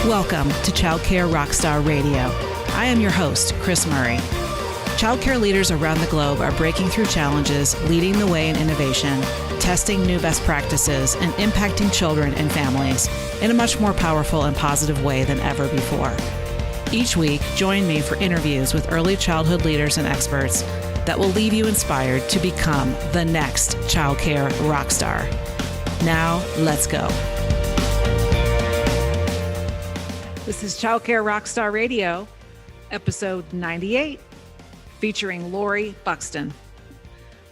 Welcome to Childcare Rockstar Radio. I am your host, Chris Murray. Childcare leaders around the globe are breaking through challenges, leading the way in innovation, testing new best practices, and impacting children and families in a much more powerful and positive way than ever before. Each week, join me for interviews with early childhood leaders and experts that will leave you inspired to become the next childcare rockstar. Now, let's go. This is Childcare Rockstar Radio, episode 98, featuring Lori Buxton.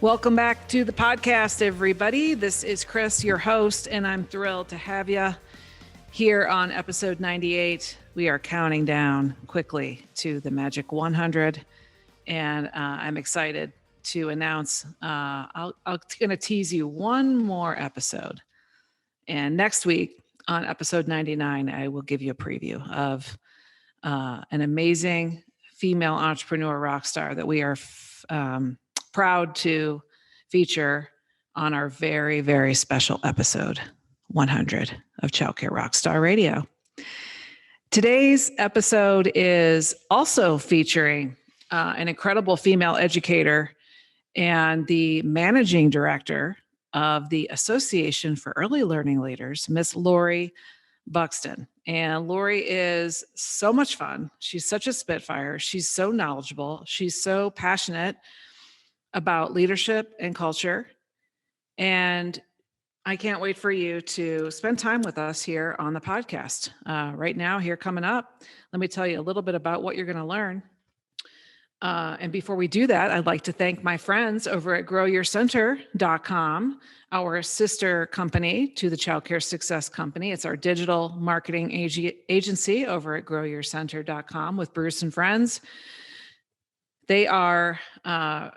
Welcome back to the podcast, everybody. This is Chris, your host, and I'm thrilled to have you here on episode 98. We are counting down quickly to the magic 100, and I'm excited to announce, I'm going to tease you one more episode. And next week, on episode 99, I will give you a preview of an amazing female entrepreneur rock star that we are proud to feature on our very, very special episode 100 of Childcare Rockstar Radio. Today's episode is also featuring an incredible female educator and the managing director of the Association for Early Learning Leaders, Miss Lori Buxton. And Lori is so much fun. She's such a spitfire. She's so knowledgeable. She's so passionate about leadership and culture. And I can't wait for you to spend time with us here on the podcast. Right now, here coming up, let me tell you a little bit about what you're going to learn. And before we do that, I'd like to thank my friends over at growyourcenter.com, our sister company to the Childcare Success Company. It's our digital marketing agency over at growyourcenter.com with Bruce and Friends. They are a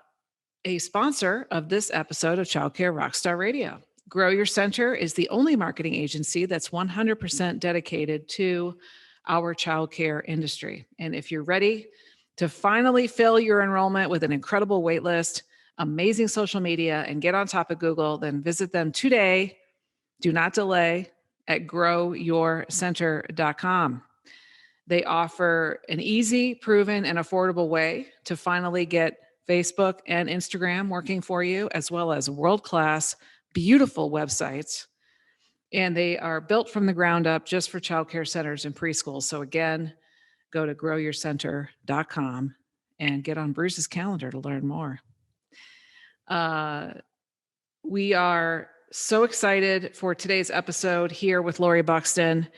sponsor of this episode of Childcare Rockstar Radio. Grow Your Center is the only marketing agency that's 100% dedicated to our childcare industry. And if you're ready to finally fill your enrollment with an incredible wait list, amazing social media, and get on top of Google, then visit them today. Do not delay at growyourcenter.com. They offer an easy, proven, and affordable way to finally get Facebook and Instagram working for you, as well as world-class, beautiful websites. And they are built from the ground up just for childcare centers and preschools. So again, go to growyourcenter.com and get on Bruce's calendar to learn more. We are so excited for today's episode here with Lori Buxton.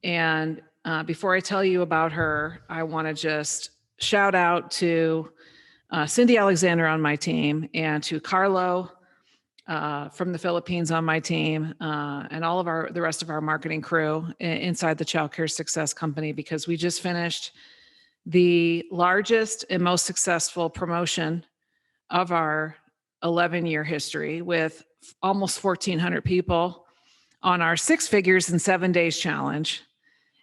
And before I tell you about her, I want to just shout out to Cindy Alexander on my team and to Carlo from the Philippines on my team, and all of the rest of our marketing crew inside the Childcare Success Company, because we just finished the largest and most successful promotion of our 11-year history with almost 1,400 people on our 6 figures in 7 days challenge.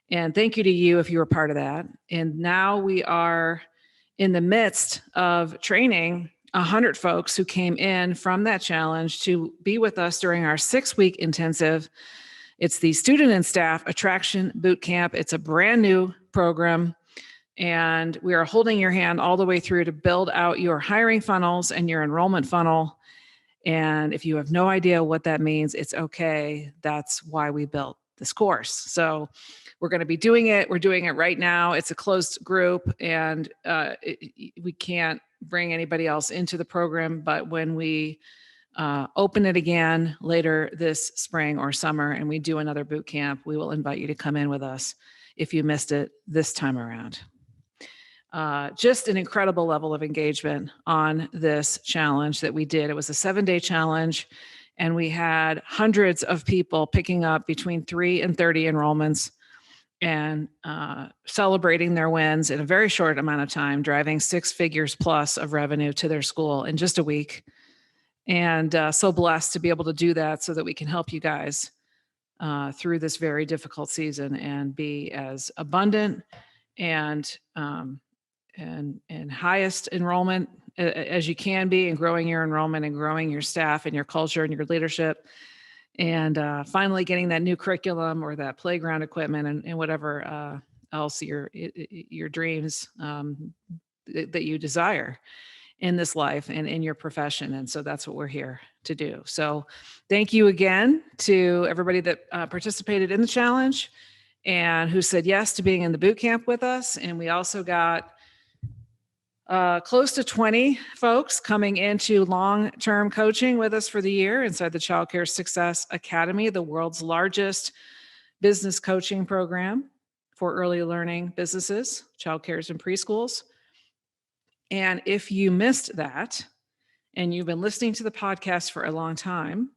And thank you to you if you were part of that. And now we are in the midst of training 100 folks who came in from that challenge to be with us during our 6-week intensive. It's the Student and Staff Attraction Boot Camp. It's a brand new program, and we are holding your hand all the way through to build out your hiring funnels and your enrollment funnel. And if you have no idea what that means, it's okay. That's why we built this course. So we're going to be doing it. We're doing it right now. It's a closed group, and we can't bring anybody else into the program. But when we open it again later this spring or summer, and we do another boot camp, we will invite you to come in with us if you missed it this time around. Just an incredible level of engagement on this challenge that we did. It was a 7-day challenge, and we had hundreds of people picking up between 3 and 30 enrollments and celebrating their wins in a very short amount of time, driving 6 figures plus of revenue to their school in just a week. And so blessed to be able to do that so that we can help you guys through this very difficult season and be as abundant and highest enrollment as you can be, and growing your enrollment and growing your staff and your culture and your leadership and finally getting that new curriculum or that playground equipment and whatever else your dreams that you desire in this life and in your profession. And so that's what we're here to do. So thank you again to everybody that participated in the challenge and who said yes to being in the boot camp with us. And we also got close to 20 folks coming into long-term coaching with us for the year inside the Child Care Success Academy, the world's largest business coaching program for early learning businesses, child cares and preschools. And if you missed that, and you've been listening to the podcast for a long time,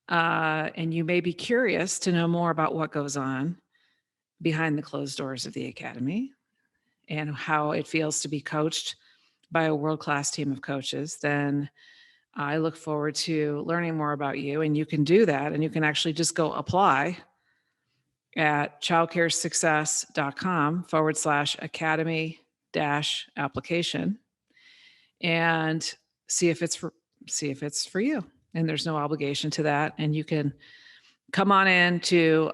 and you may be curious to know more about what goes on behind the closed doors of the Academy and how it feels to be coached by a world-class team of coaches, then I look forward to learning more about you. And you can do that, and you can actually just go apply at childcaresuccess.com/academy-application and see if it's for you. And there's no obligation to that. And you can come on in to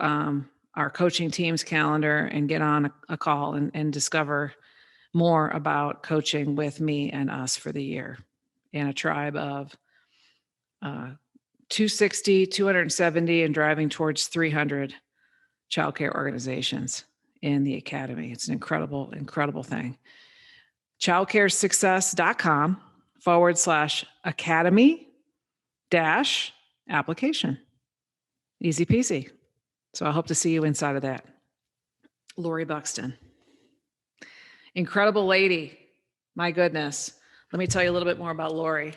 our coaching team's calendar and get on a call and discover more about coaching with me and us for the year in a tribe of 260, 270, and driving towards 300 childcare organizations in the Academy. It's an incredible, incredible thing. childcaresuccess.com/academy-application. Easy peasy. So I hope to see you inside of that. Lori Buxton. Incredible lady. My goodness. Let me tell you a little bit more about Lori.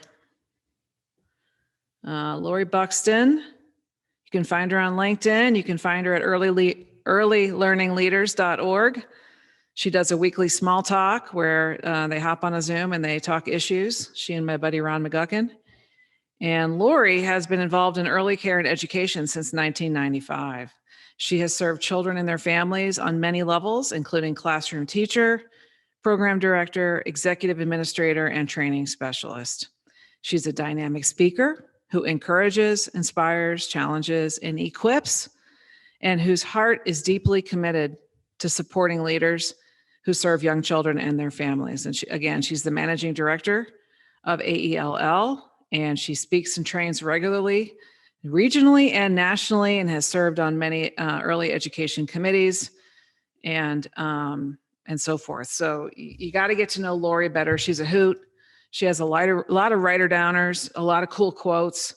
Lori Buxton. You can find her on LinkedIn. You can find her at earlylearningleaders.org. She does a weekly small talk where they hop on a Zoom and they talk issues, she and my buddy Ron McGuckin. And Lori has been involved in early care and education since 1995. She has served children and their families on many levels, including classroom teacher, program director, executive administrator, and training specialist. She's a dynamic speaker who encourages, inspires, challenges, and equips, and whose heart is deeply committed to supporting leaders who serve young children and their families. And she's the managing director of Aell, and she speaks and trains regularly, regionally and nationally, and has served on many early education committees and so forth. So you got to get to know Lori better. She's a hoot. She has a lot of writer-downers, a lot of cool quotes,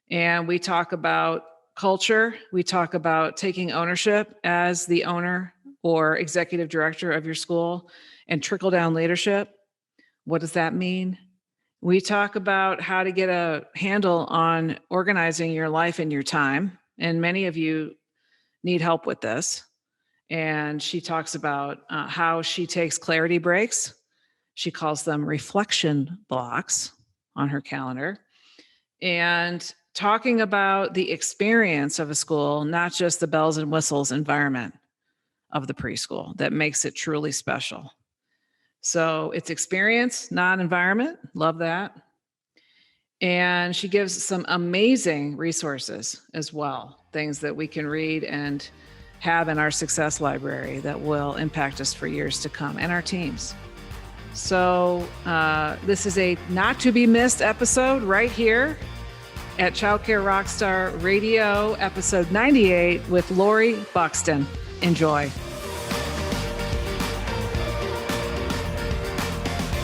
and we talk about culture. We talk about taking ownership as the owner or executive director of your school and trickle-down leadership. What does that mean? We talk about how to get a handle on organizing your life and your time, and many of you need help with this. And she talks about how she takes clarity breaks. She calls them reflection blocks on her calendar. And talking about the experience of a school, not just the bells and whistles environment of the preschool that makes it truly special. So it's experience, not environment. Love that. And she gives some amazing resources as well, things that we can read and have in our success library that will impact us for years to come and our teams. So this is a not to be missed episode right here at Childcare Rockstar Radio, episode 98 with Lori Buxton. Enjoy.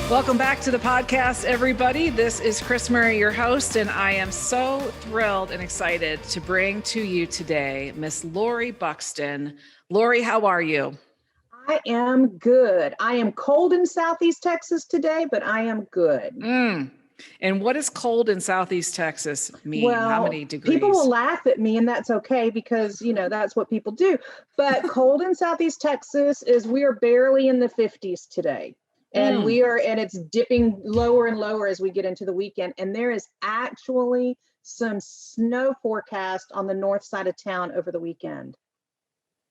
Welcome back to the podcast, everybody. This is Chris Murray, your host, and I am so thrilled and excited to bring to you today Miss Lori Buxton. Lori, how are you? I am good. I am cold in Southeast Texas today, but I am good. And what does cold in Southeast Texas mean? Well, how many degrees? People will laugh at me, and that's okay because, that's what people do. But cold in Southeast Texas is we are barely in the 50s today. And and it's dipping lower and lower as we get into the weekend. And there is actually some snow forecast on the north side of town over the weekend.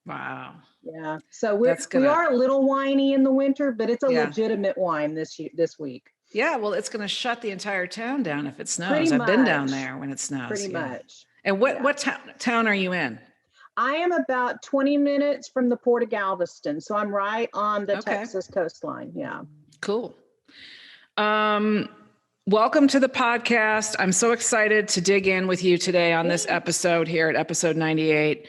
Wow. Yeah. So we are a little whiny in the winter, but it's a legitimate whine this week. Yeah. Well, it's going to shut the entire town down if it snows. I've been down there when it snows. Pretty much. And what town are you in? I am about 20 minutes from the Port of Galveston. So I'm right on the Texas coastline. Yeah. Cool. Welcome to the podcast. I'm so excited to dig in with you today on this episode here at episode 98.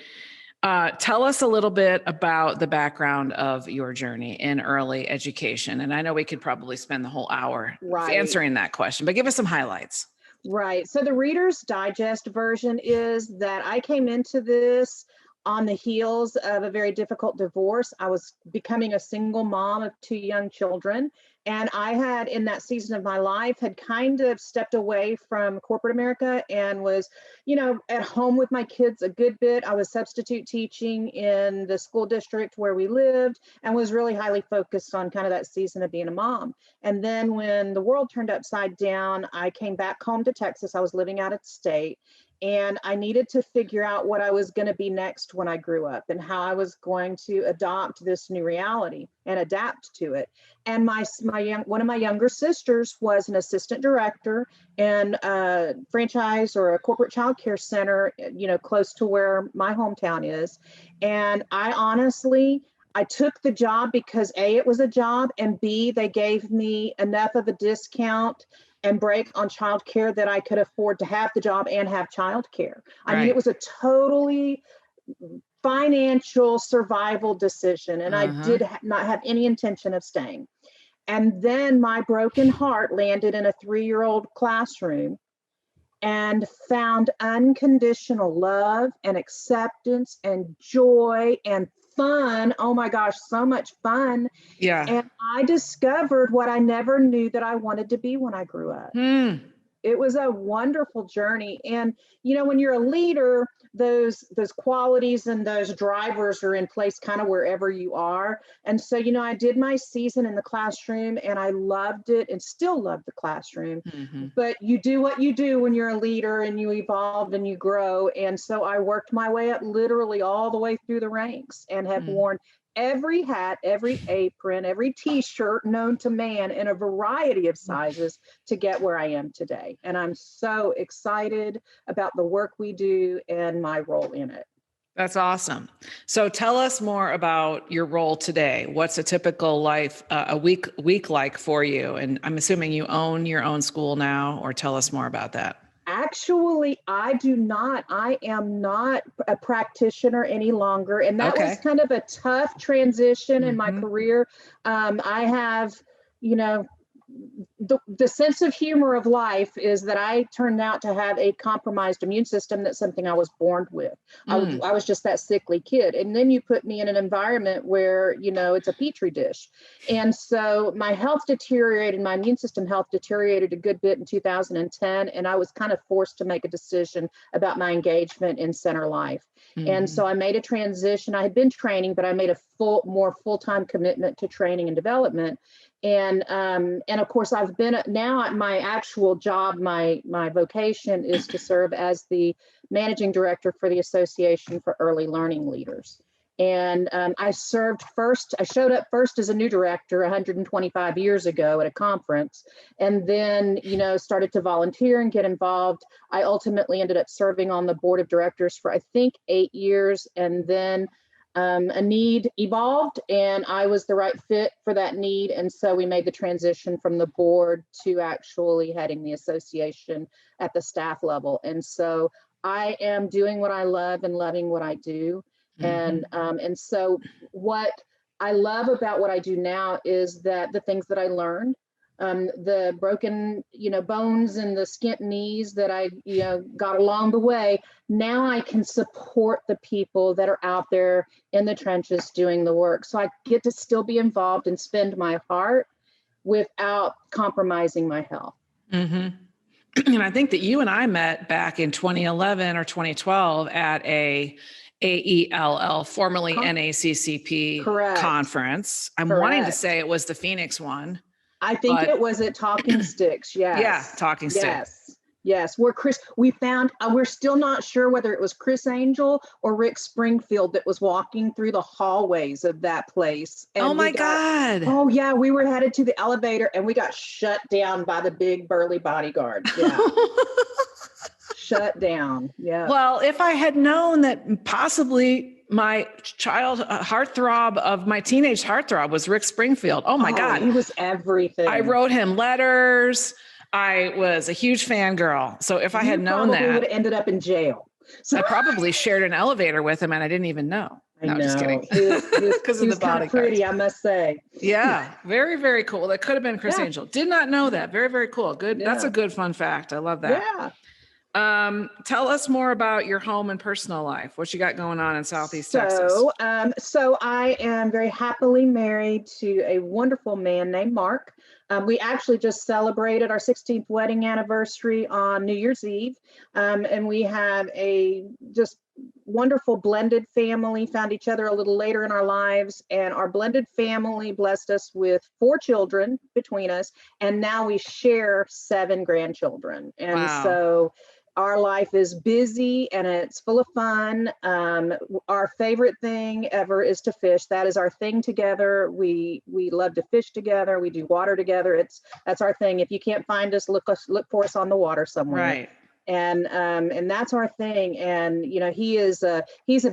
Tell us a little bit about the background of your journey in early education. And I know we could probably spend the whole hour answering that question, but give us some highlights. Right. So the Reader's Digest version is that I came into this on the heels of a very difficult divorce. I was becoming a single mom of 2 young children. And I had, in that season of my life, had kind of stepped away from corporate America and was, at home with my kids a good bit. I was substitute teaching in the school district where we lived and was really highly focused on kind of that season of being a mom. And then when the world turned upside down, I came back home to Texas. I was living out of state. And I needed to figure out what I was going to be next when I grew up and how I was going to adopt this new reality and adapt to it. And one of my younger sisters was an assistant director in a franchise or a corporate child care center, close to where my hometown is. And I took the job because A, it was a job, and B, they gave me enough of a discount and break on childcare that I could afford to have the job and have childcare. I mean, it was a totally financial survival decision, and I did not have any intention of staying. And then my broken heart landed in a 3-year-old classroom and found unconditional love and acceptance and joy and fun. Oh my gosh, so much fun. Yeah. And I discovered what I never knew that I wanted to be when I grew up. It was a wonderful journey. And, when you're a leader, those qualities and those drivers are in place kind of wherever you are. And so, I did my season in the classroom and I loved it and still love the classroom. But you do what you do when you're a leader and you evolve and you grow. And so I worked my way up literally all the way through the ranks and have worn every hat, every apron, every t-shirt known to man in a variety of sizes to get where I am today. And I'm so excited about the work we do and my role in it. That's awesome. So tell us more about your role today. What's a typical life, a week like for you? And I'm assuming you own your own school now, or tell us more about that. Actually, I do not. I am not a practitioner any longer. And that was kind of a tough transition in my career. I have, the sense of humor of life is that I turned out to have a compromised immune system. That's something I was born with. I was just that sickly kid. And then you put me in an environment where, it's a petri dish. And so my health deteriorated, my immune system health deteriorated a good bit in 2010. And I was kind of forced to make a decision about my engagement in center life. And so I made a transition. I had been training, but I made a more full-time commitment to training and development. And of course, I've been now at my actual job. My vocation is to serve as the managing director for the Association for Early Learning Leaders. And I showed up first as a new director 125 years ago at a conference, and then, started to volunteer and get involved. I ultimately ended up serving on the board of directors for, I think, 8 years. And then a need evolved and I was the right fit for that need. And so we made the transition from the board to actually heading the association at the staff level. And so I am doing what I love and loving what I do. And so what I love about what I do now is that the things that I learned, the broken, bones and the skint knees that I, got along the way, now I can support the people that are out there in the trenches doing the work. So I get to still be involved and spend my heart without compromising my health. And I think that you and I met back in 2011 or 2012 at a AELL, formerly NACCP conference. I'm wanting to say it was the Phoenix one. I think it was at Talking Sticks. Yes. Yeah. Talking Sticks. Yes. We found, we're still not sure whether it was Chris Angel or Rick Springfield that was walking through the hallways of that place. And oh my God. Oh yeah. We were headed to the elevator and we got shut down by the big burly bodyguard. Yeah. shut down. Yeah. Well, if I had known that possibly my child heartthrob of my teenage heartthrob was Rick Springfield. Oh my God. He was everything. I wrote him letters. I was a huge fangirl. So if I had known that, would have ended up in jail. So I probably shared an elevator with him and I didn't even know. No, I know. Just kidding. Because of the body pretty, I must say. Yeah, very, very cool. That could have been Chris Angel. Did not know that. Very, very cool. Good. Yeah. That's a good fun fact. I love that. Yeah. Tell us more about your home and personal life. What you got going on in Southeast Texas? So I am very happily married to a wonderful man named Mark. We actually just celebrated our 16th wedding anniversary on New Year's Eve. And we have a just wonderful blended family, found each other a little later in our lives. And our blended family blessed us with 4 children between us. And now we share 7 grandchildren. And so our life is busy and it's full of fun. Our favorite thing ever is to fish. That is our thing together. We love to fish together. We do water together. That's our thing. If you can't find us, look for us on the water somewhere. Right. And that's our thing. And he's a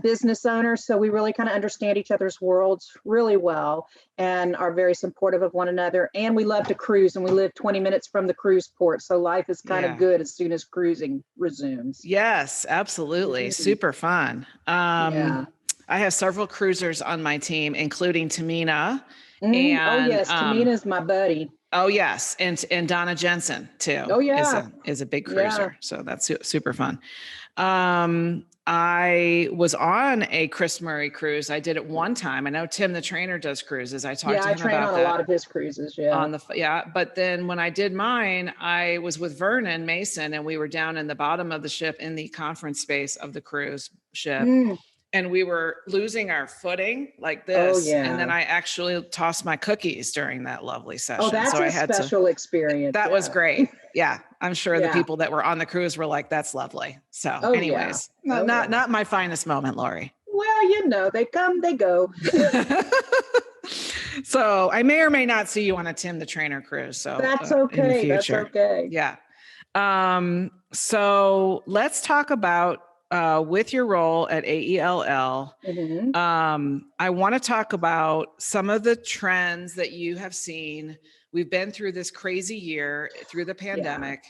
business owner, so we really kind of understand each other's worlds really well and are very supportive of one another. And we love to cruise, and we live 20 minutes from the cruise port, so life is kind of good as soon as cruising resumes. Yes, absolutely. Super fun. I have several cruisers on my team, including Tamina. And, Tamina's my buddy. Oh yes, and Donna Jensen too. Oh yeah, is a big cruiser. Yeah. So that's super fun. I was on a Chris Murray cruise. I did it one time. I know Tim the trainer does cruises. I talked to him about that. Yeah, I train on a lot of his cruises. Yeah. But then when I did mine, I was with Vernon Mason, and we were down in the bottom of the ship in the conference space of the cruise ship. And we were losing our footing like this. Oh, yeah. And then I actually tossed my cookies during that lovely session. Oh, that's a special experience. That was great. Yeah. I'm sure the people that were on the cruise were like, that's lovely. So anyways, not my finest moment, Lori. Well, they come, they go. So I may or may not see you on a Tim the Trainer cruise. So that's okay. In the future. That's okay. Yeah. So let's talk about with your role at Aell, I want to talk about some of the trends that you have seen. We've been through this crazy year through the pandemic,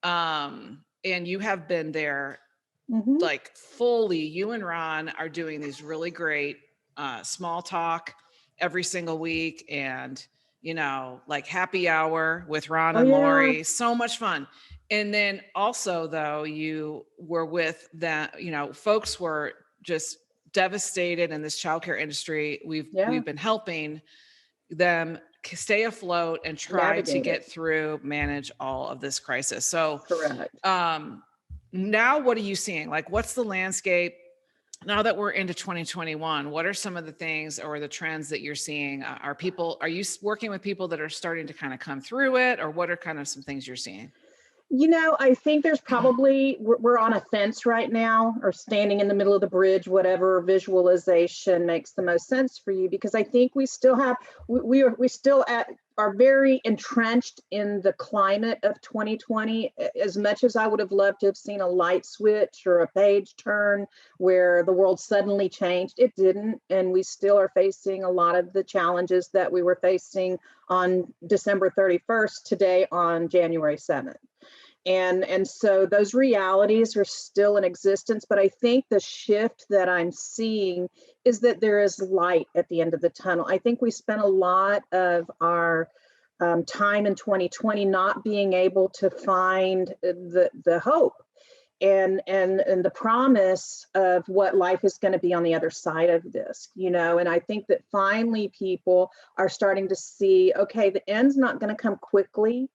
and you have been there like fully. You and Ron are doing these really great small talk every single week, and like happy hour with Ron and Lori. So much fun. And then also, though, you were with that, folks were just devastated in this childcare industry. We've been helping them stay afloat and try to get through, manage all of this crisis. So correct. Now what are you seeing? Like, what's the landscape now that we're into 2021? What are some of the things or the trends that you're seeing? Are you working with people that are starting to kind of come through it, or what are kind of some things you're seeing? I think there's probably, we're on a fence right now, or standing in the middle of the bridge, whatever visualization makes the most sense for you, because I think we still have, we still are very entrenched in the climate of 2020. As much as I would have loved to have seen a light switch or a page turn where the world suddenly changed, it didn't. And we still are facing a lot of the challenges that we were facing on December 31st, today on January 7th. And so those realities are still in existence, but I think the shift that I'm seeing is that there is light at the end of the tunnel. I think we spent a lot of our time in 2020 not being able to find the hope and the promise of what life is going to be on the other side of this, and I think that finally people are starting to see, okay, the end's not going to come quickly.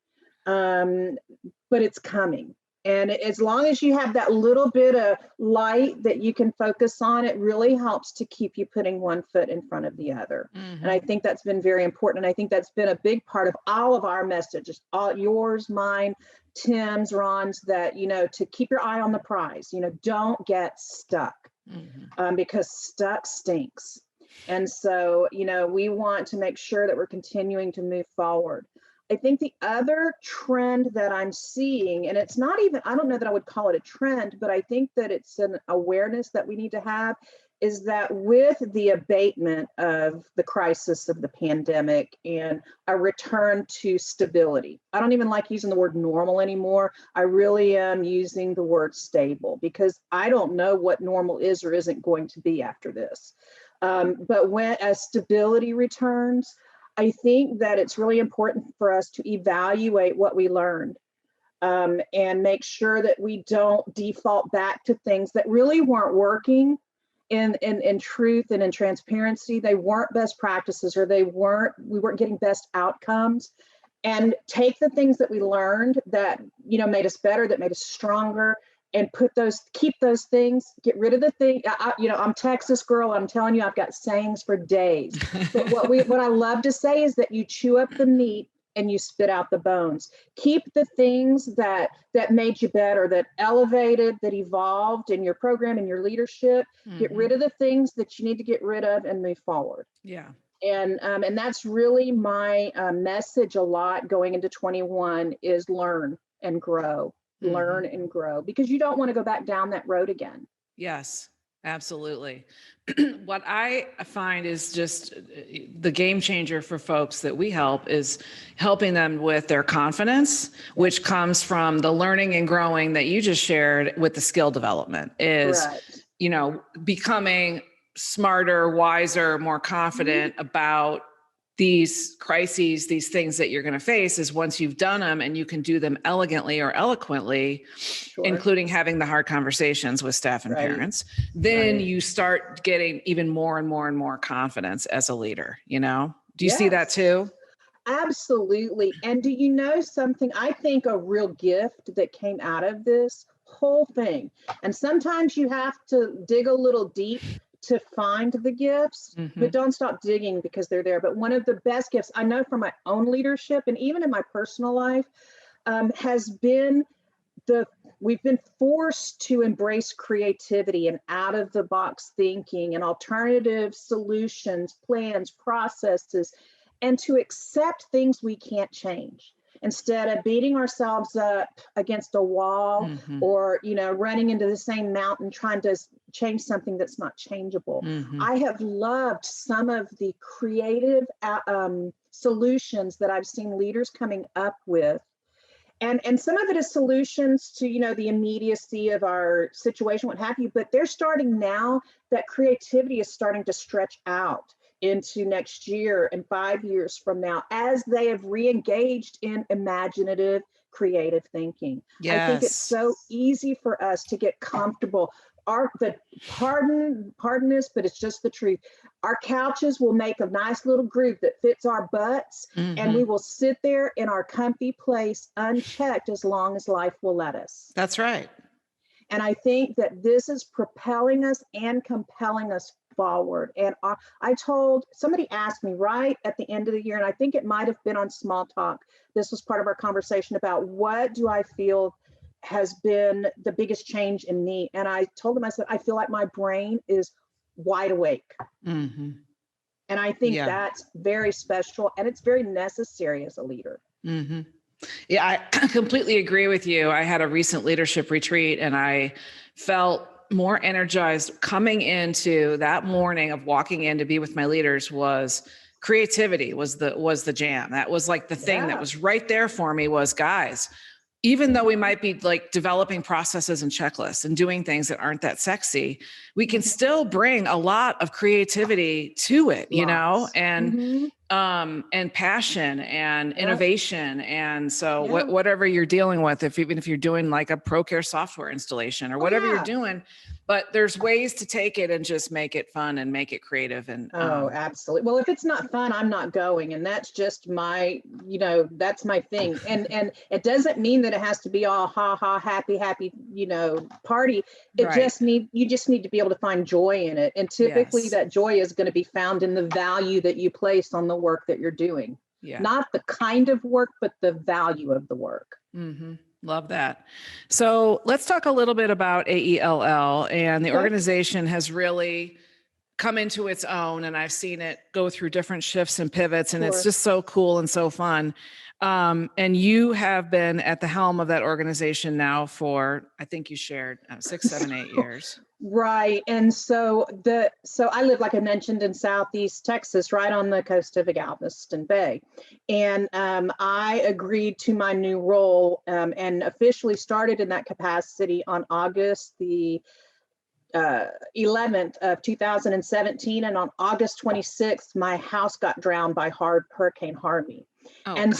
But it's coming. And as long as you have that little bit of light that you can focus on, it really helps to keep you putting one foot in front of the other. And I think that's been very important. And I think that's been a big part of all of our messages, all yours, mine, Tim's, Ron's, that, to keep your eye on the prize, don't get stuck because stuck stinks. And so, we want to make sure that we're continuing to move forward. I think the other trend that I'm seeing, and it's not even, I don't know that I would call it a trend, but I think that it's an awareness that we need to have, is that with the abatement of the crisis of the pandemic and a return to stability, I don't even like using the word normal anymore. I really am using the word stable, because I don't know what normal is or isn't going to be after this. But as stability returns, I think that it's really important for us to evaluate what we learned, and make sure that we don't default back to things that really weren't working in truth and in transparency. They weren't best practices, or we weren't getting best outcomes. And take the things that we learned that, made us better, that made us stronger, and keep those things, get rid of the thing. I'm Texas girl. I'm telling you, I've got sayings for days. But what I love to say is that you chew up the meat and you spit out the bones. Keep the things that made you better, that elevated, that evolved in your program and your leadership. Mm-hmm. Get rid of the things that you need to get rid of and move forward. Yeah. And that's really my message a lot going into 21 is learn and grow. Learn and grow, because you don't want to go back down that road again. Yes, absolutely. What I find is just the game changer for folks that we help is helping them with their confidence, which comes from the learning and growing that you just shared with the skill development is, Correct. Becoming smarter, wiser, more confident about these crises, these things that you're going to face, is once you've done them and you can do them elegantly or eloquently, including having the hard conversations with staff and parents, then you start getting even more and more and more confidence as a leader, Do you see that too? Absolutely. And do you know something? I think a real gift that came out of this whole thing, and sometimes you have to dig a little deep to find the gifts, but don't stop digging because they're there. But one of the best gifts I know from my own leadership and even in my personal life has been we've been forced to embrace creativity and out of the box thinking and alternative solutions, plans, processes, and to accept things we can't change. Instead of beating ourselves up against a wall or, running into the same mountain trying to change something that's not changeable. I have loved some of the creative solutions that I've seen leaders coming up with. And some of it is solutions to, the immediacy of our situation, what have you, but they're starting now, that creativity is starting to stretch out into next year and 5 years from now, as they have re-engaged in imaginative, creative thinking. Yes. I think it's so easy for us to get comfortable. Pardon this, but it's just the truth. Our couches will make a nice little group that fits our butts, and we will sit there in our comfy place unchecked as long as life will let us. That's right. And I think that this is propelling us and compelling us forward. And somebody asked me right at the end of the year, and I think it might have been on Small Talk. This was part of our conversation about what do I feel has been the biggest change in me. And I told them, I said, I feel like my brain is wide awake. And I think that's very special, and it's very necessary as a leader. Yeah, I completely agree with you. I had a recent leadership retreat and I felt more energized coming into that morning of walking in to be with my leaders. Was creativity was the jam. That was like the thing that was right there for me was, guys, even though we might be like developing processes and checklists and doing things that aren't that sexy, we can still bring a lot of creativity to it, and passion and innovation. And so whatever you're dealing with, even if you're doing like a ProCare software installation or whatever you're doing, but there's ways to take it and just make it fun and make it creative. And absolutely. Well, if it's not fun, I'm not going. And that's just my, that's my thing. And it doesn't mean that it has to be all happy, party. You just need to be able to find joy in it. And typically that joy is going to be found in the value that you place on the work that you're doing. Not the kind of work, but the value of the work. Love that. So let's talk a little bit about Aell, and the organization has really come into its own, and I've seen it go through different shifts and pivots, and Sure. it's just so cool and so fun. And you have been at the helm of that organization now for, I think you shared 6, 7, 8 years. Right. And so I live, like I mentioned, in Southeast Texas, right on the coast of Galveston Bay. And I agreed to my new role and officially started in that capacity on August the 11th of 2017. And on August 26th, my house got drowned by Hurricane Harvey. Oh, and God.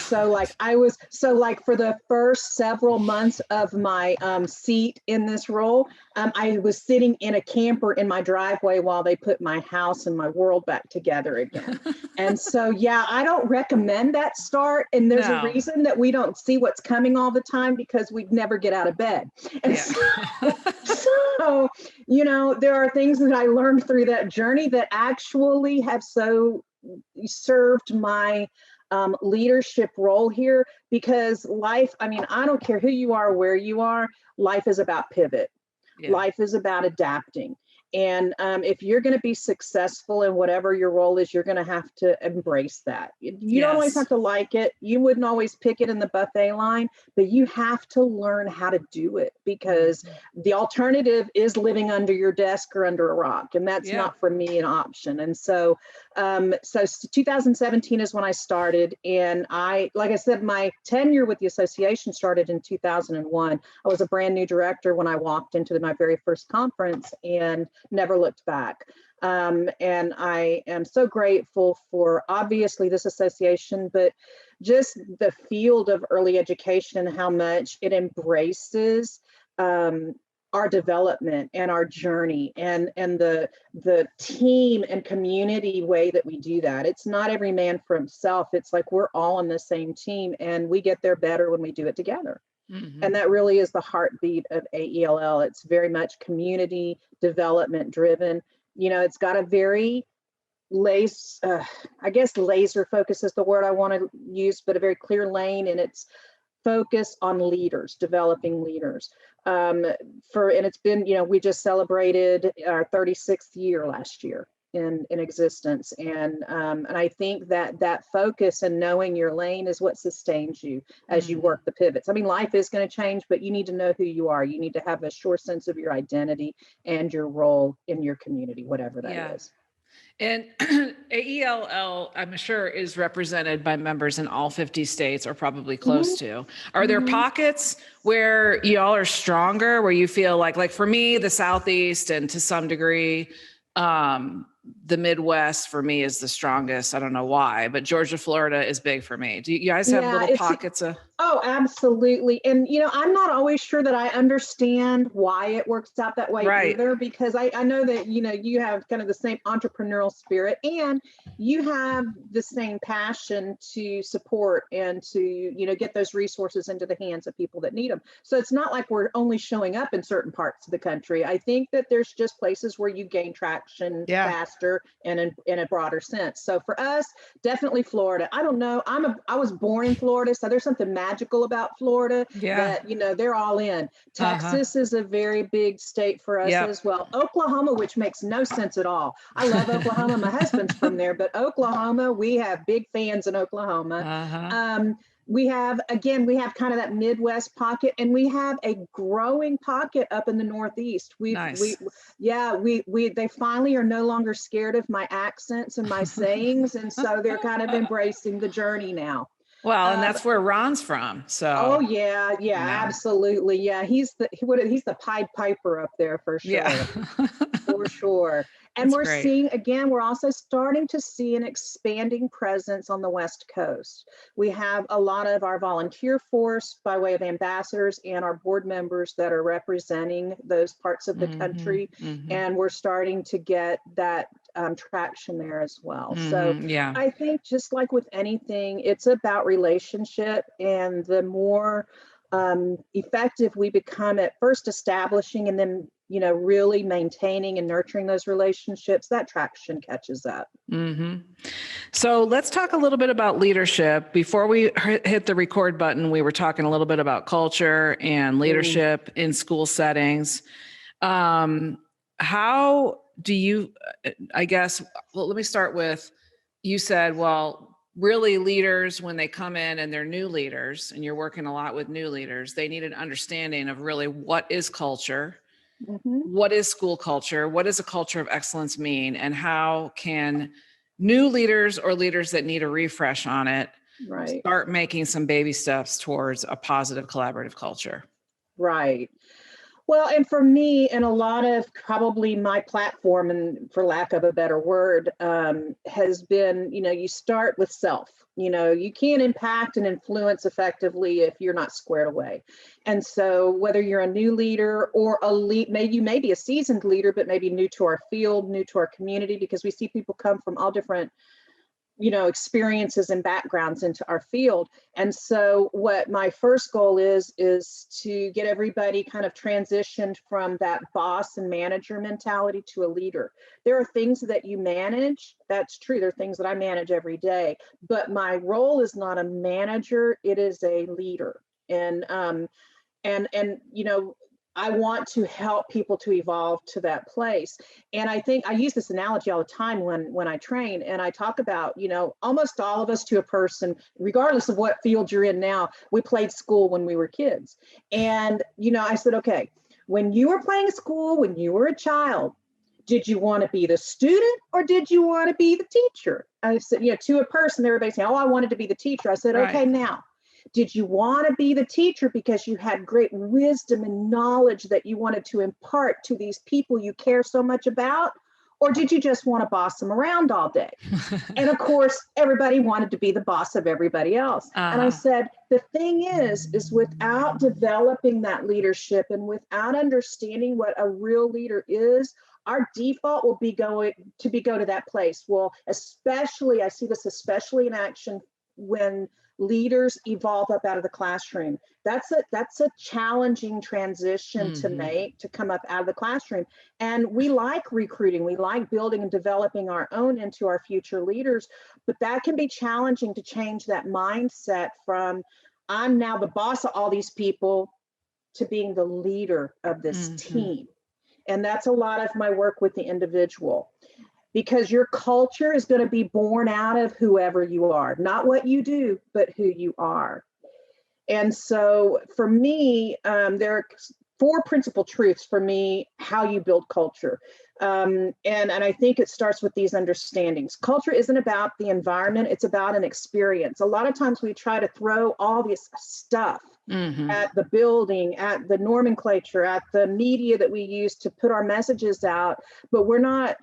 so like for the first several months of my seat in this role, I was sitting in a camper in my driveway while they put my house and my world back together again. And so, yeah, I don't recommend that start. And there's a reason that we don't see what's coming all the time, because we never get out of bed. And so, you know, there are things that I learned through that journey that actually have so served my leadership role here, because life, I mean, I don't care who you are, where you are, life is about pivot. Yeah. Life is about adapting. And if you're going to be successful in whatever your role is, you're going to have to embrace that. You don't always have to like it. You wouldn't always pick it in the buffet line, but you have to learn how to do it, because the alternative is living under your desk or under a rock. And that's not for me an option. And so 2017 is when I started. And like I said, my tenure with the association started in 2001. I was a brand new director when I walked into my very first conference and never looked back. And I am so grateful for, obviously, this association, but just the field of early education and how much it embraces our development and our journey and the team and community way that we do that. It's not every man for himself. It's like we're all on the same team, and we get there better when we do it together. And that really is the heartbeat of Aell. It's very much community development driven. You know, it's got a very laser focus is the word I want to use, but a very clear lane, and it's focus on leaders, developing leaders. And it's been, you know, we just celebrated our 36th year last year in existence. And I think that focus and knowing your lane is what sustains you as you work the pivots. I mean, life is going to change, but you need to know who you are. You need to have a sure sense of your identity and your role in your community, whatever that is. And Aell, I'm sure, is represented by members in all 50 states, or probably close to. Are there pockets where y'all are stronger, where you feel like for me, the Southeast, and to some degree, the Midwest for me is the strongest. I don't know why, but Georgia, Florida is big for me. Do you guys have little pockets of? Oh, absolutely. And, you know, I'm not always sure that I understand why it works out that way either, because I know that, you know, you have kind of the same entrepreneurial spirit, and you have the same passion to support and to, you know, get those resources into the hands of people that need them. So it's not like we're only showing up in certain parts of the country. I think that there's just places where you gain traction faster and in a broader sense. So for us, definitely Florida. I don't know. I was born in Florida, so there's something magical about Florida that, you know, they're all in. Texas is a very big state for us as well. Oklahoma, which makes no sense at all. I love Oklahoma. My husband's from there, but Oklahoma, we have big fans in Oklahoma. We have kind of that Midwest pocket, and we have a growing pocket up in the Northeast. They finally are no longer scared of my accents and my sayings. And so they're kind of embracing the journey now. Well, and that's where Ron's from. So. Oh absolutely. Yeah. He's the Pied Piper up there for sure. Yeah. For sure. And That's great. we're also starting to see an expanding presence on the West Coast. We have a lot of our volunteer force by way of ambassadors and our board members that are representing those parts of the country. And we're starting to get that traction there as well. So I think, just like with anything, it's about relationship, and the more effective we become at first establishing and then, you know, really maintaining and nurturing those relationships, that traction catches up. So let's talk a little bit about leadership. Before we hit the record button, we were talking a little bit about culture and leadership in school settings. How do you, I guess, well, let me start with, you said, well, really leaders, when they come in and they're new leaders, and you're working a lot with new leaders, they need an understanding of really what is culture, what is school culture, what does a culture of excellence mean, and how can new leaders or leaders that need a refresh on it start making some baby steps towards a positive collaborative culture. Right. Well, and for me, and a lot of probably my platform, and for lack of a better word, has been, you start with self. You can't impact and influence effectively if you're not squared away. And so whether you're a new leader or maybe you may be a seasoned leader, but maybe new to our field, new to our community, because we see people come from all different experiences and backgrounds into our field. And so what my first goal is to get everybody kind of transitioned from that boss and manager mentality to a leader. There are things that you manage. That's true. There are things that I manage every day, but my role is not a manager. It is a leader. And I want to help people to evolve to that place. And I think I use this analogy all the time when I train, and I talk about, almost all of us to a person, regardless of what field you're in now, we played school when we were kids. And, I said, okay, when you were playing school, when you were a child, did you want to be the student or did you want to be the teacher? I said, to a person, everybody saying, oh, I wanted to be the teacher. I said, okay, now, did you want to be the teacher because you had great wisdom and knowledge that you wanted to impart to these people you care so much about? Or did you just want to boss them around all day? And of course, everybody wanted to be the boss of everybody else. And I said, the thing is without developing that leadership and without understanding what a real leader is, our default will be go to that place. Well, especially, I see this especially in action when leaders evolve up out of the classroom. That's a challenging transition to make, to come up out of the classroom. And we like recruiting, we like building and developing our own into our future leaders, but that can be challenging to change that mindset from I'm now the boss of all these people to being the leader of this team. And that's a lot of my work with the individual. Because your culture is going to be born out of whoever you are, not what you do, but who you are. And so for me, there are 4 principal truths for me, how you build culture. And I think it starts with these understandings. Culture isn't about the environment, it's about an experience. A lot of times we try to throw all this stuff at the building, at the nomenclature, at the media that we use to put our messages out, but we're not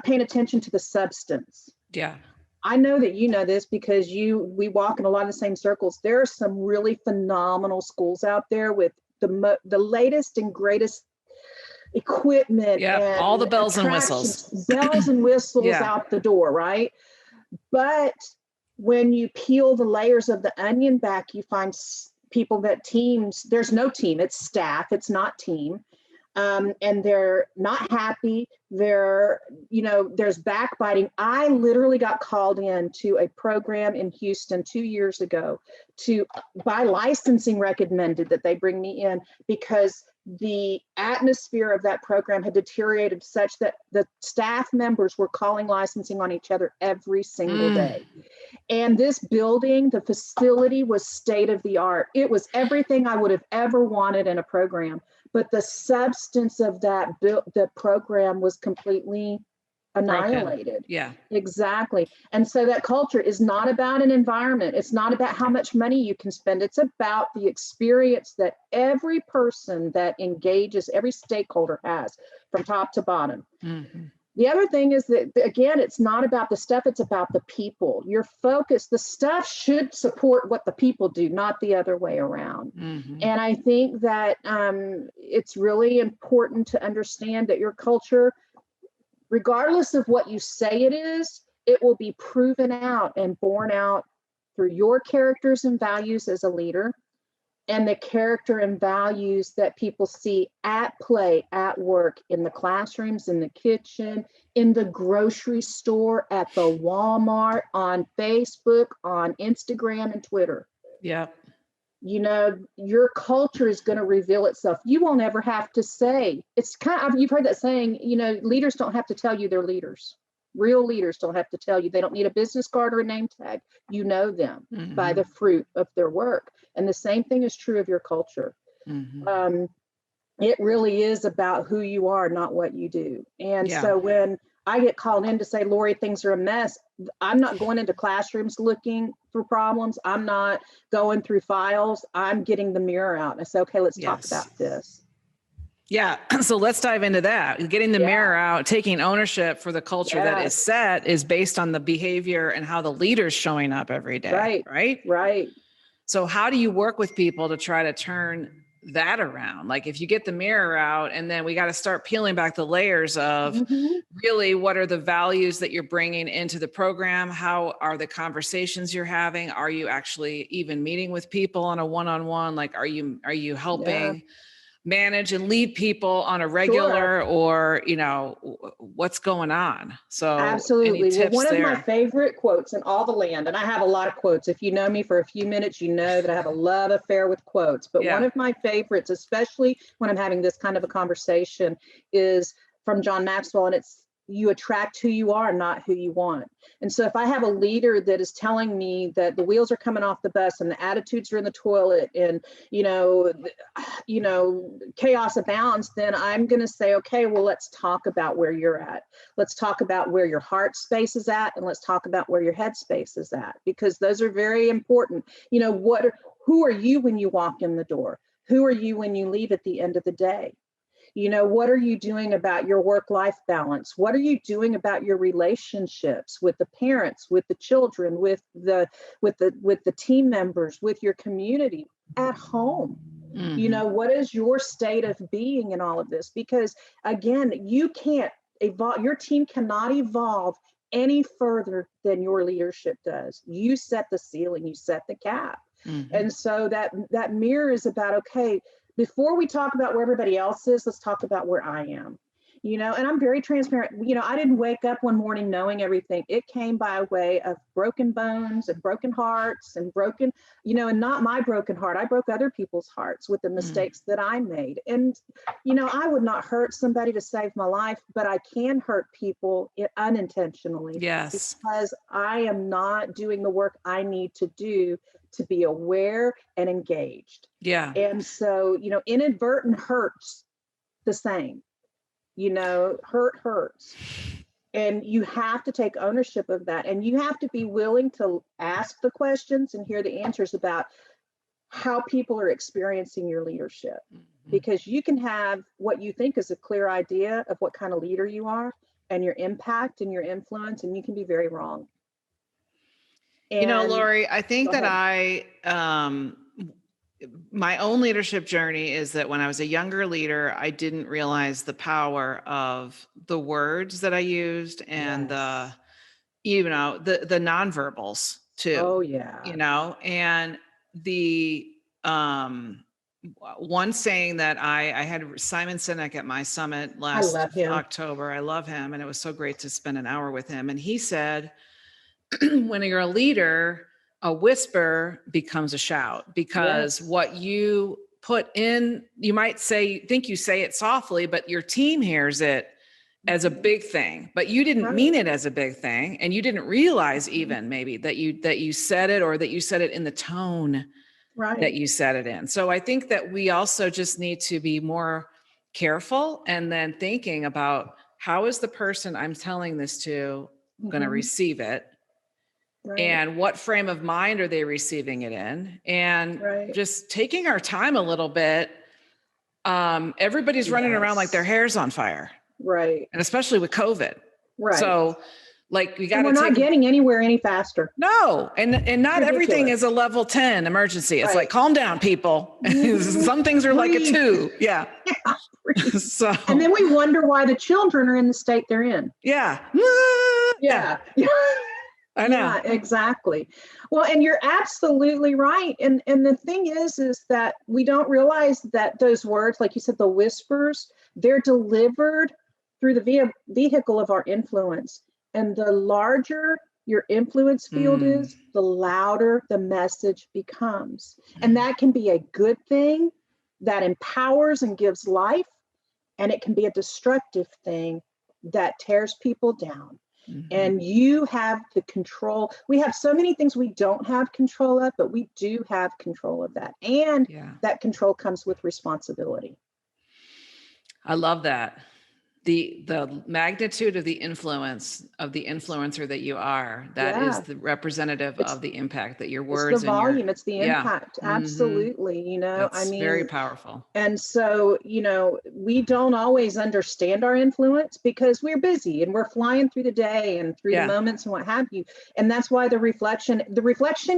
paying attention to the substance. Yeah. I know that you know this because we walk in a lot of the same circles. There are some really phenomenal schools out there with the latest and greatest equipment. Yeah, all the bells and whistles. Bells and whistles out the door, right? But when you peel the layers of the onion back, you find people there's no team, it's staff, it's not team. And they're not happy. There's backbiting. I literally got called in to a program in Houston 2 years ago by licensing recommended that they bring me in because the atmosphere of that program had deteriorated such that the staff members were calling licensing on each other every single day. And this building, the facility was state of the art. It was everything I would have ever wanted in a program. But the substance of the program was completely annihilated. Broken. Yeah, exactly. And so that culture is not about an environment. It's not about how much money you can spend. It's about the experience that every person that engages, every stakeholder has from top to bottom. The other thing is that, again, it's not about the stuff, it's about the people. Your focus, the stuff should support what the people do, not the other way around. And I think that it's really important to understand that your culture, regardless of what you say it is, it will be proven out and borne out through your characters and values as a leader, and the character and values that people see at play, at work, in the classrooms, in the kitchen, in the grocery store, at the Walmart, on Facebook, on Instagram and Twitter. Yeah. your culture is going to reveal itself. You won't ever have to say, it's kind of, you've heard that saying, leaders don't have to tell you they're leaders. Real leaders don't have to tell you. They don't need a business card or a name tag. You know them by the fruit of their work. And the same thing is true of your culture. It really is about who you are, not what you do. And so when I get called in to say, Lori, things are a mess, I'm not going into classrooms looking for problems. I'm not going through files. I'm getting the mirror out. And I say, okay, let's talk about this. Yeah. So let's dive into that. Getting the mirror out, taking ownership for the culture that is set is based on the behavior and how the leader's showing up every day. Right. So how do you work with people to try to turn that around? Like if you get the mirror out, and then we got to start peeling back the layers of really what are the values that you're bringing into the program? How are the conversations you're having? Are you actually even meeting with people on a one-on-one? Like, are you helping manage and lead people on a regular or, what's going on? So absolutely. Well, one of my favorite quotes in all the land, and I have a lot of quotes. If you know me for a few minutes, you know that I have a love affair with quotes, but one of my favorites, especially when I'm having this kind of a conversation, is from John Maxwell, and it's, you attract who you are, not who you want. And so if I have a leader that is telling me that the wheels are coming off the bus and the attitudes are in the toilet and, chaos abounds, then I'm going to say, okay, well, let's talk about where you're at. Let's talk about where your heart space is at. And let's talk about where your head space is at, because those are very important. Who are you when you walk in the door? Who are you when you leave at the end of the day? What are you doing about your work-life balance? What are you doing about your relationships with the parents, with the children, with the team members, with your community at home? What is your state of being in all of this? Because again, you can't evolve, your team cannot evolve any further than your leadership does. You set the ceiling, you set the cap. And so that mirror is about, okay, before we talk about where everybody else is, let's talk about where I am, and I'm very transparent. I didn't wake up one morning knowing everything. It came by way of broken bones and broken hearts and broken, and not my broken heart. I broke other people's hearts with the mistakes that I made. And, I would not hurt somebody to save my life, but I can hurt people unintentionally. Yes. Because I am not doing the work I need to do to be aware and engaged. Yeah. And so, inadvertent hurts the same, hurt hurts. And you have to take ownership of that. And you have to be willing to ask the questions and hear the answers about how people are experiencing your leadership. Because you can have what you think is a clear idea of what kind of leader you are and your impact and your influence, and you can be very wrong. Lori, I think that my own leadership journey is that when I was a younger leader, I didn't realize the power of the words that I used and the nonverbals too. Oh yeah. And the one saying that I had Simon Sinek at my summit last October. I love him. And it was so great to spend an hour with him. And he said, when you're a leader, a whisper becomes a shout, because what you put in, you might think you say it softly, but your team hears it as a big thing, but you didn't mean it as a big thing. And you didn't realize even maybe that you said it, or that you said it in the tone that you said it in. So I think that we also just need to be more careful, and then thinking about, how is the person I'm telling this to going to receive it? And what frame of mind are they receiving it in? And just taking our time a little bit. Everybody's running around like their hair's on fire. Right. And especially with COVID. Right. So like we got to, we're not getting anywhere any faster. No. And not everything is a level 10 emergency. It's like, calm down, people. Some things are like a 2. Yeah. So, and then we wonder why the children are in the state they're in. Yeah. I know. Yeah, exactly. Well, and you're absolutely right. And the thing is that we don't realize that those words, like you said, the whispers, they're delivered through the vehicle of our influence. And the larger your influence field is, the louder the message becomes. And that can be a good thing that empowers and gives life, and it can be a destructive thing that tears people down. And you have the control. We have so many things we don't have control of, but we do have control of that. And that control comes with responsibility. I love that. The magnitude of the influence of the influencer that you are, that is the representative of the impact that your words, it's the volume, it's the impact. Absolutely. You know, that's very powerful. And so, you know, we don't always understand our influence because we're busy and we're flying through the day and through the moments and what have you. And that's why the reflection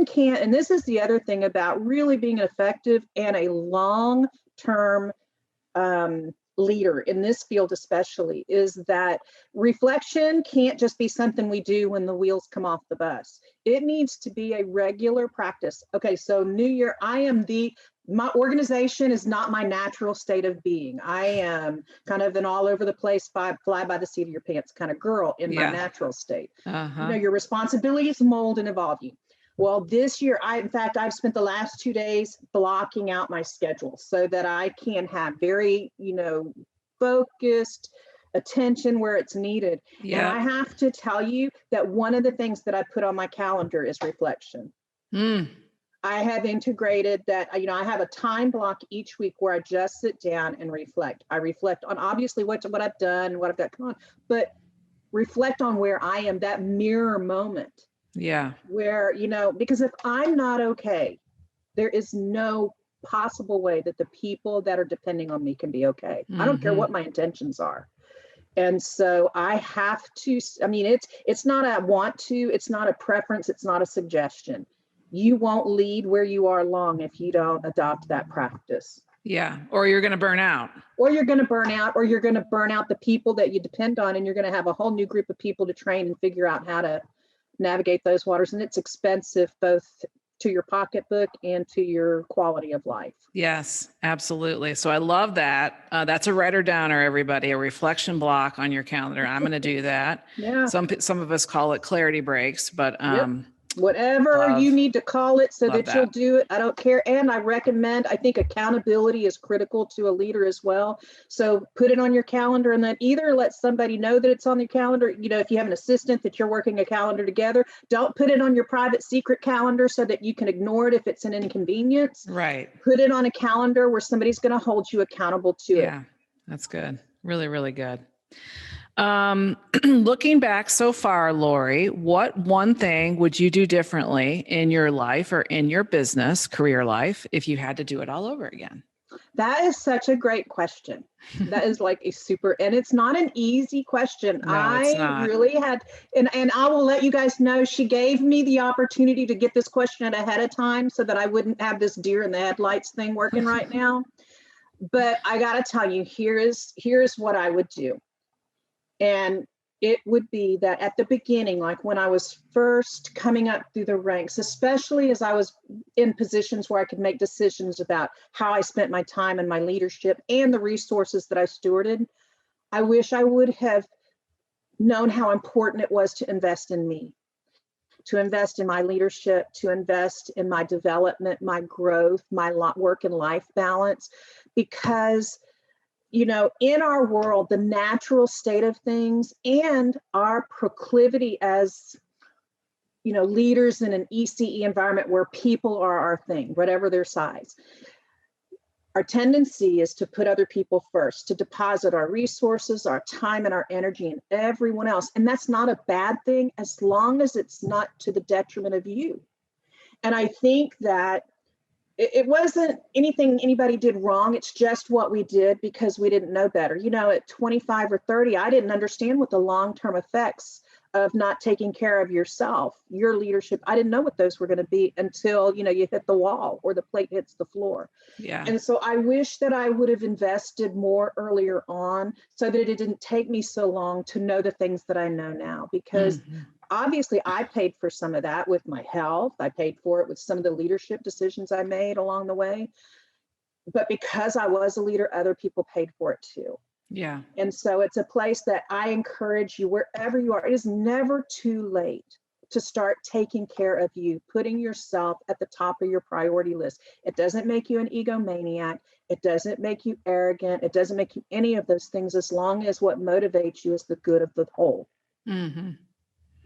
can't, and this is the other thing about really being effective and a long-term leader in this field especially, is that reflection can't just be something we do when the wheels come off the bus. It needs to be a regular practice. Okay, so New Year, my organization is not my natural state of being. I am kind of an all over the place, fly by the seat of your pants kind of girl in my natural state. You know, your responsibilities mold and evolve you. Well, this year, I've spent the last 2 days blocking out my schedule so that I can have very, you know, focused attention where it's needed. And I have to tell you that one of the things that I put on my calendar is reflection. I have integrated that, you know, I have a time block each week where I just sit down and reflect. I reflect on obviously what I've done, what I've got going on, but reflect on where I am, that mirror moment. Where, you know, because if I'm not okay, there is no possible way that the people that are depending on me can be okay. I don't care what my intentions are. And so I have to, I mean, it's not a want to, it's not a preference, it's not a suggestion. You won't lead where you are long if you don't adopt that practice. Or you're going to burn out. Or you're going to burn out, or you're going to burn out the people that you depend on, and you're going to have a whole new group of people to train and figure out how to navigate those waters. And it's expensive both to your pocketbook and to your quality of life. Yes, absolutely. So I love that. That's a writer downer, everybody, a reflection block on your calendar. I'm going to do that. Some of us call it clarity breaks, but whatever you need to call it so that you'll do it. I don't care. And I think accountability is critical to a leader as well. So put it on your calendar, and then either let somebody know that it's on your calendar. You know, if you have an assistant that you're working a calendar together, don't put it on your private secret calendar so that you can ignore it if it's an inconvenience. Put it on a calendar where somebody's going to hold you accountable to it. That's good. Really, really good. Looking back so far, Lori, what one thing would you do differently in your life or in your business, career life, if you had to do it all over again? That is such a great question. That is like and it's not an easy question. No, it's not. Really had, and I will let you guys know, she gave me the opportunity to get this question ahead of time so that I wouldn't have this deer in the headlights thing working right now. But I got to tell you, here's what I would do. And it would be that at the beginning, like when I was first coming up through the ranks, especially as I was in positions where I could make decisions about how I spent my time and my leadership and the resources that I stewarded, I wish I would have known how important it was to invest in me, to invest in my leadership, to invest in my development, my growth, my work and life balance, because you know, in our world, the natural state of things and our proclivity as, you know, leaders in an ECE environment where people are our thing, whatever their size, our tendency is to put other people first, to deposit our resources, our time and our energy in everyone else. And that's not a bad thing as long as it's not to the detriment of you. And I think that it wasn't anything anybody did wrong. It's just what we did because we didn't know better. You know, at 25 or 30, I didn't understand what the long-term effects of not taking care of yourself, your leadership, I didn't know what those were going to be until, you know, you hit the wall or the plate hits the floor. And so I wish that I would have invested more earlier on so that it didn't take me so long to know the things that I know now, because obviously I paid for some of that with my health. I paid for it with some of the leadership decisions I made along the way. But because I was a leader, other people paid for it too. And so it's a place that I encourage you, wherever you are, it is never too late to start taking care of you, putting yourself at the top of your priority list. It doesn't make you an egomaniac. It doesn't make you arrogant. It doesn't make you any of those things, as long as what motivates you is the good of the whole. Mm-hmm.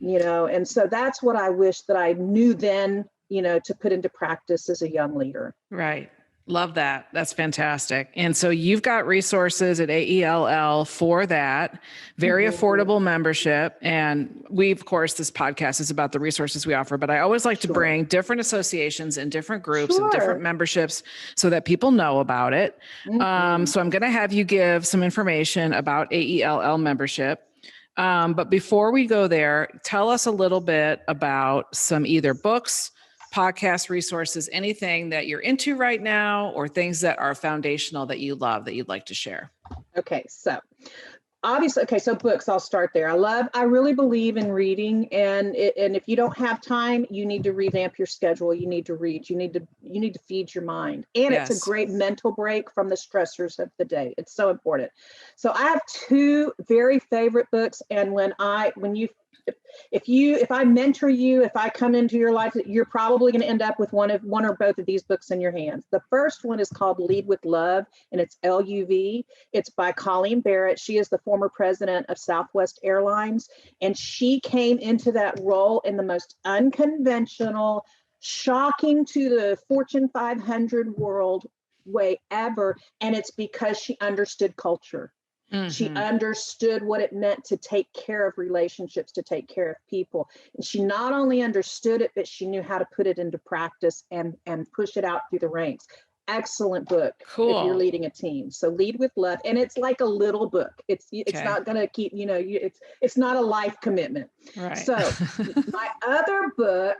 And so that's what I wish that I knew then, to put into practice as a young leader. Right. Love that. That's fantastic. And so you've got resources at Aell for that, very affordable membership. And of course, this podcast is about the resources we offer, but I always like to bring different associations and different groups and different memberships so that people know about it. So I'm going to have you give some information about Aell membership. But before we go there, tell us a little bit about some either books, podcast resources, anything that you're into right now, or things that are foundational that you love that you'd like to share. Okay. So obviously, so books, I'll start there. I really believe in reading, and if you don't have time, you need to revamp your schedule. You need to read, you need to feed your mind. And It's a great mental break from the stressors of the day. It's so important. So I have two very favorite books. And if I mentor you, if I come into your life, you're probably going to end up with one or both of these books in your hands. The first one is called Lead with Love, and it's LUV. It's by Colleen Barrett. She is the former president of Southwest Airlines, and she came into that role in the most unconventional, shocking to the Fortune 500 world way ever. And it's because she understood culture. She understood what it meant to take care of relationships, to take care of people. And she not only understood it, but she knew how to put it into practice and push it out through the ranks. Excellent book. Cool. If you're leading a team. So Lead with Love. And it's like a little book. It's not going to keep, it's not a life commitment. Right. So my other book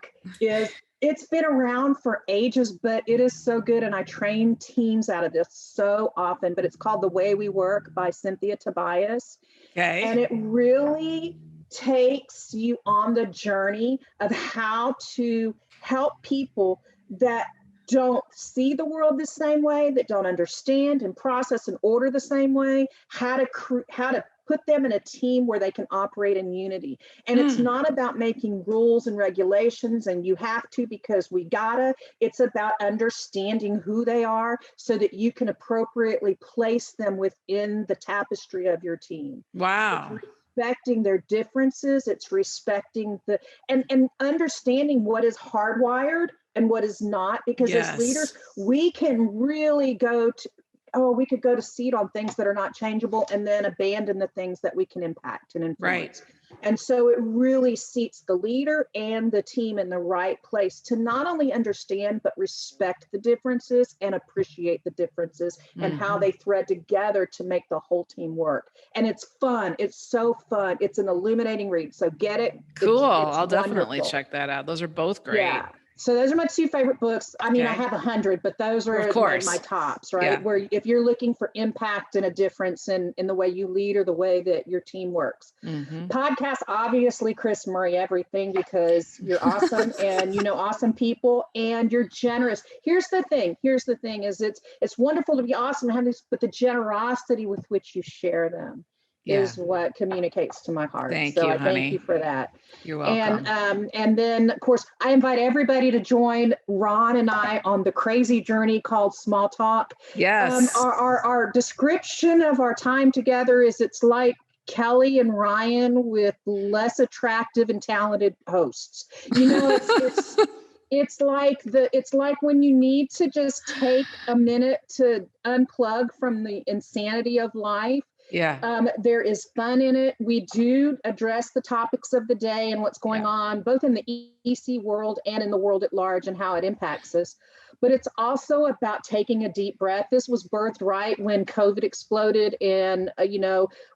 it's been around for ages, but it is so good. And I train teams out of this so often, but it's called The Way We Work by Cynthia Tobias. Okay. And it really takes you on the journey of how to help people that don't see the world the same way, that don't understand and process and order the same way, how to put them in a team where they can operate in unity. And it's not about making rules and regulations and you have to because we gotta. It's about understanding who they are so that you can appropriately place them within the tapestry of your team. Wow. It's respecting their differences. It's respecting and understanding what is hardwired and what is not, because as leaders, we can really we could go to seed on things that are not changeable and then abandon the things that we can impact and influence. Right. And so it really seats the leader and the team in the right place to not only understand, but respect the differences and appreciate the differences and how they thread together to make the whole team work. And it's fun. It's so fun. It's an illuminating read. So get it. Cool. I'll definitely check that out. Those are both great. Yeah. So those are my two favorite books. I mean, I have 100, but those are my tops, right? Yeah. Where if you're looking for impact and a difference in the way you lead or the way that your team works. Podcast, obviously, Chris Murray, everything, because you're awesome and you know awesome people and you're generous. Here's the thing is it's wonderful to be awesome and have this, but the generosity with which you share them is what communicates to my heart. Thank you for that. You're welcome. And then of course I invite everybody to join Ron and I on the crazy journey called Small Talk. Yes. Our description of our time together is it's like Kelly and Ryan with less attractive and talented hosts. It's like when you need to just take a minute to unplug from the insanity of life. Yeah. There is fun in it. We do address the topics of the day and what's going on, both in the EC world and in the world at large and how it impacts us. But it's also about taking a deep breath. This was birthed right when COVID exploded. And,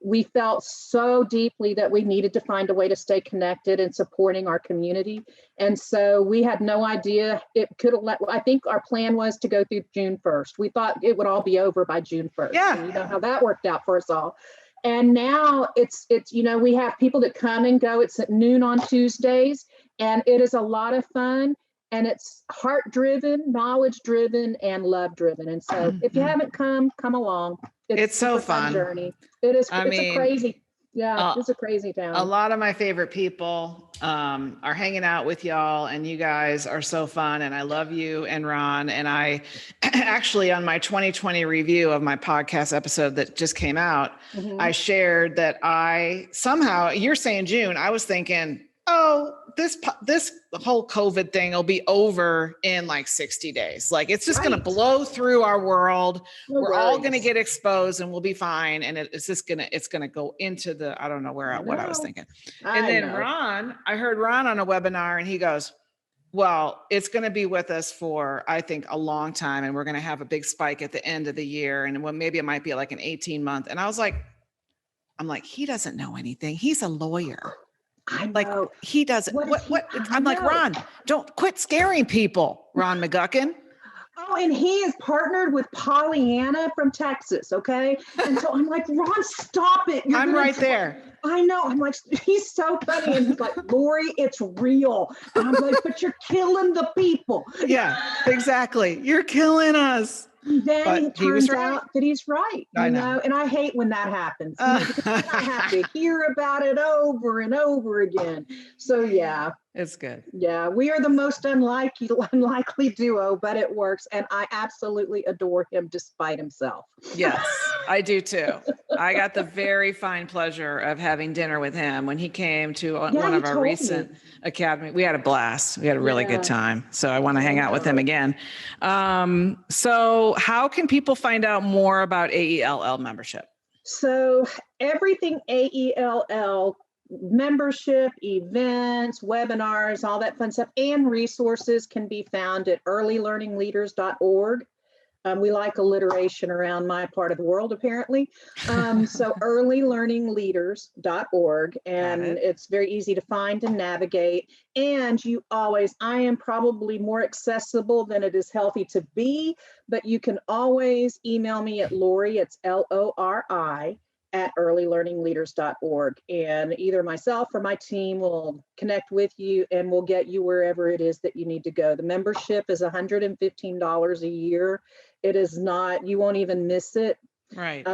we felt so deeply that we needed to find a way to stay connected and supporting our community. And so we had no idea it could have I think our plan was to go through June 1st. We thought it would all be over by June 1st. Yeah. And you know how that worked out for us all. And now it's we have people that come and go. It's at noon on Tuesdays, and it is a lot of fun. And it's heart-driven, knowledge-driven, and love-driven. And so if you haven't come along. It's so fun journey. It is. It's a crazy. Yeah, it's a crazy town. A lot of my favorite people are hanging out with y'all, and you guys are so fun. And I love you and Ron. And I actually, on my 2020 review of my podcast episode that just came out, I shared that you're saying June, I was thinking, oh, this whole COVID thing will be over in like 60 days. Like it's just going to blow through our world. We're all going to get exposed and we'll be fine. And it's going to go into I don't know what I was thinking. And then Ron, I heard Ron on a webinar and he goes, well, it's going to be with us for, I think, a long time. And we're going to have a big spike at the end of the year. And maybe it might be like an 18-month. And I was like, he doesn't know anything. He's a lawyer. Like he doesn't. What? I'm like, Ron, don't quit scaring people, Ron McGuckin. Oh, and he is partnered with Pollyanna from Texas. Okay. And so I'm like, Ron, stop it. I'm right there. I know. I'm like, he's so funny. And he's like, Lori, it's real. And I'm like, but you're killing the people. Yeah, exactly. You're killing us. Then it turns out that he's right, you know, and I hate when that happens. Because I have to hear about it over and over again. So yeah. It's good. Yeah, we are the most unlikely duo, but it works. And I absolutely adore him despite himself. Yes, I do too. I got the very fine pleasure of having dinner with him when he came to one of our recent academy. We had a blast. We had a really good time. So I want to hang out with him again. So how can people find out more about Aell membership? So everything Aell, membership, events, webinars, all that fun stuff, and resources can be found at earlylearningleaders.org. We like alliteration around my part of the world, apparently. So earlylearningleaders.org, and it's very easy to find and navigate. And I am probably more accessible than it is healthy to be, but you can always email me at Lori, it's Lori, at earlylearningleaders.org. And either myself or my team will connect with you and we'll get you wherever it is that you need to go. The membership is $115 a year. It is not, you won't even miss it. Right.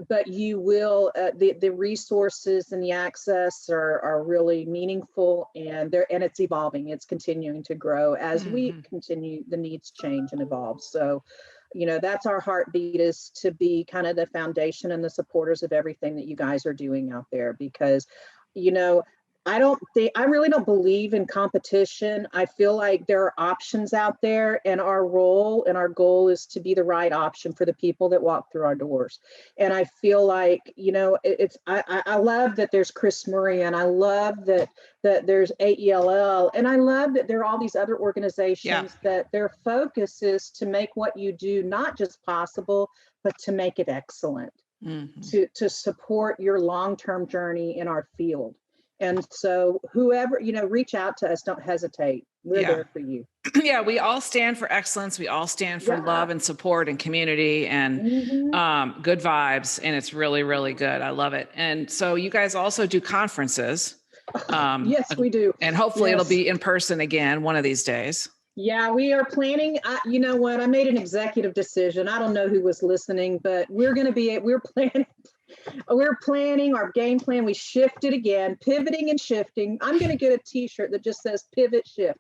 But you will, the resources and the access are really meaningful, and it's evolving. It's continuing to grow as we continue, the needs change and evolve. So, you know, that's our heartbeat, is to be kind of the foundation and the supporters of everything that you guys are doing out there, because, you know, I really don't believe in competition. I feel like there are options out there, and our role and our goal is to be the right option for the people that walk through our doors. And I feel like, you know, I love that there's Chris Murray, and I love that there's Aell, and I love that there are all these other organizations that their focus is to make what you do not just possible, but to make it excellent, to support your long-term journey in our field. And so whoever, you know, reach out to us, don't hesitate. We're there for you. Yeah, we all stand for excellence. We all stand for love and support and community and good vibes. And it's really, really good. I love it. And so you guys also do conferences. Yes, we do. And hopefully it'll be in person again one of these days. Yeah, we are planning. You know what? I made an executive decision. I don't know who was listening, but we're planning our game plan. We shifted again, pivoting and shifting. I'm going to get a t-shirt that just says pivot shift.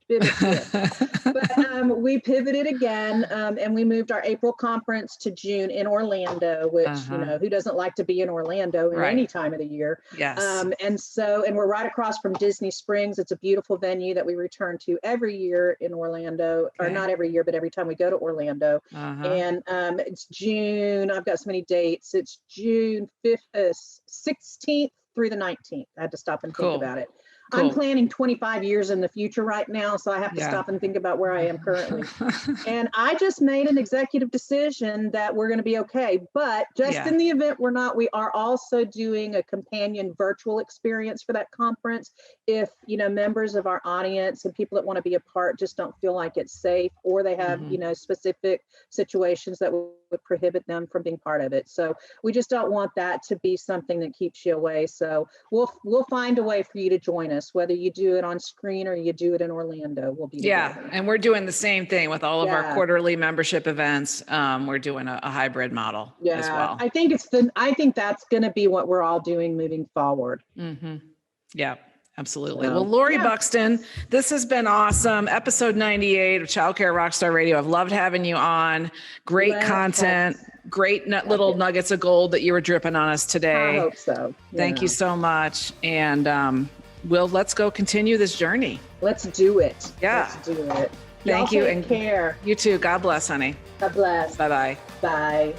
But we pivoted again, and we moved our April conference to June in Orlando, which, you know, who doesn't like to be in Orlando in any time of the year? Yes. And we're right across from Disney Springs. It's a beautiful venue that we return to every year in Orlando, or not every year, but every time we go to Orlando. And it's June. I've got so many dates. It's June 16th through the 19th. I had to stop and think about it. Cool. I'm planning 25 years in the future right now, so I have to stop and think about where I am currently. And I just made an executive decision that we're going to be okay. But just in the event we're not, we are also doing a companion virtual experience for that conference. If, you know, members of our audience and people that want to be a part just don't feel like it's safe, or they have, you know, specific situations that would prohibit them from being part of it. So we just don't want that to be something that keeps you away. So we'll find a way for you to join us. us, whether you do it on screen or you do it in Orlando. We'll be together. And we're doing the same thing with all of our Yeah. quarterly membership events. We're doing a hybrid model as well. I think that's going to be what we're all doing moving forward. Mm-hmm. Yeah. Absolutely. So, Well, Lori Buxton, this has been awesome. Episode 98 of Childcare Rockstar Radio. I've loved having you on. Great content, great little nuggets of gold that you were dripping on us today. I hope so. Thank you so much. And let's go continue this journey. Let's do it. Yeah. Let's do it. Thank you. Take care. You too. God bless, honey. God bless. Bye-bye. Bye.